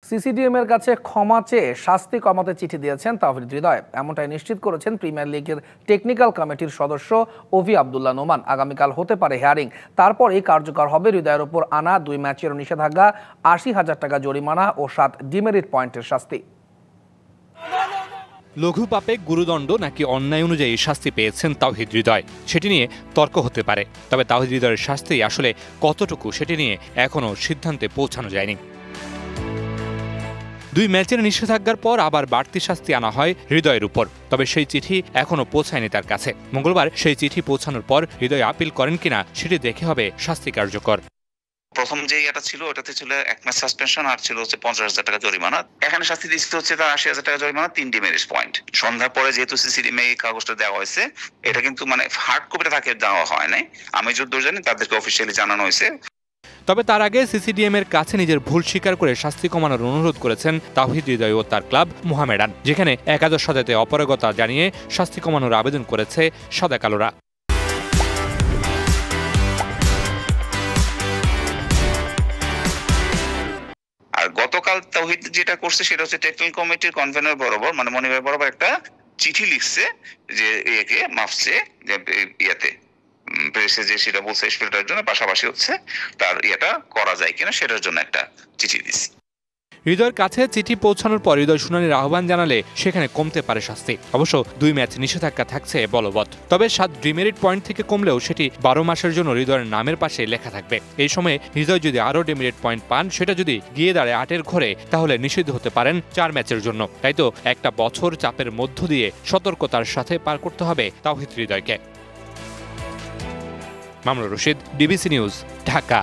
CCDM এর কাছে ক্ষমা চেয়ে শাস্তি কমাতে চিঠি দিয়েছেন তাওহিদ হৃদয়, এমনটাই নিশ্চিত করেছেন প্রিমিয়ার লিগের টেকনিক্যাল কমিটির সদস্য ওভি আব্দুল্লাহ নোমান। আগামীকাল হতে পারে হিয়ারিং, তারপরই কার্যকর হবে হৃদয়ের উপর আনা 2 ম্যাচের নিষেধাজ্ঞা, 80,000 টাকা জরিমানা ও 7 ডিমেরিট পয়েন্টের শাস্তি। লঘু পাপে গুরুদণ্ড নাকি অন্যায় অনুযায়ী শাস্তি পেয়েছেন তাওহিদ হৃদয়, সেটি নিয়ে তর্ক হতে পারে। তবে তাওহিদ হৃদয়ের শাস্তি আসলে কতটুকু সেটি নিয়ে এখনও সিদ্ধান্তে পৌঁছানো যায়নি। 2 ম্যাচের নিষেধাজ্ঞার পর আবার বাড়তি শাস্তি আনা হয় হৃদয়ের উপর, তবে সেই চিঠি এখনও পৌঁছায়নি তার কাছে। মঙ্গলবার সেই চিঠি পৌঁছানোর পর হৃদয় আপিল করেন কিনা সেটি দেখে হবে শাস্তি কার্যকর। প্রথম যে ইয়েটা ছিল ওটাতে ছিল 1 ম্যাচ সাসপেনশন আর ছিল হচ্ছে 50,000 টাকা জরিমানা। এখানে শাস্তি দিচ্ছে হচ্ছে তার 80,000 টাকা জরিমানা, 3 ডিমেরিট পয়েন্ট। সন্ধ্যার পরে যেহেতু সিসিডিএম এই কাগজটা দেওয়া হয়েছে, এটা কিন্তু মানে হার্ড কপিটা তাকে দেওয়া হয় নাই। আমি যতদূর জানি তাদেরকে অফিসিয়ালি জানানো হয়েছে। তবে তার আগে সিসিডিএম এর কাছে নিজের ভুল স্বীকার করে শাস্তি কমানোর অনুরোধ করেছেন তাওহিদ হৃদয় ও তার ক্লাব মোহামেডান, যেখানে একাদশ সাজাতে অপারগতা জানিয়ে শাস্তি কমানোর আবেদন করেছে সাদা কালোরা। আর গতকাল তাওহিদ যেটা করছে সেটা হচ্ছে টেকনিক্যাল কমিটির কনভেনর বরাবর, মানে মনিবের বরাবর একটা চিঠি লিখছে যে একে মাফছে যে ইয়াতে প্রেসে যে সেটা বলছে স্পিলটার জন্য, পাশাপাশি হচ্ছে তার ইয়েটা করা যায় কিনা সেটার জন্য একটা চিঠি দিচ্ছে। হৃদয়ের কাছে চিঠি পৌঁছানোর পর হৃদয় শুনানির আহ্বান জানালে সেখানে কমতে পারে শাস্তি। অবশ্য 2 ম্যাচ নিষেধাজ্ঞা থাকছে বলবৎ, তবে 7 ডিমেরিট পয়েন্ট থেকে কমলেও সেটি 12 মাসের জন্য হৃদয়ের নামের পাশে লেখা থাকবে। এই সময়ে হৃদয় যদি আরও ডিমেরিট পয়েন্ট পান, সেটা যদি গিয়ে দাঁড়ায় 8-এর ঘরে, তাহলে নিষিদ্ধ হতে পারেন 4 ম্যাচের জন্য। তাই তো একটা বছর চাপের মধ্য দিয়ে সতর্কতার সাথে পার করতে হবে তাওহিদ হৃদয়কে। Mamunur Rashid, DBC news, Dhaka.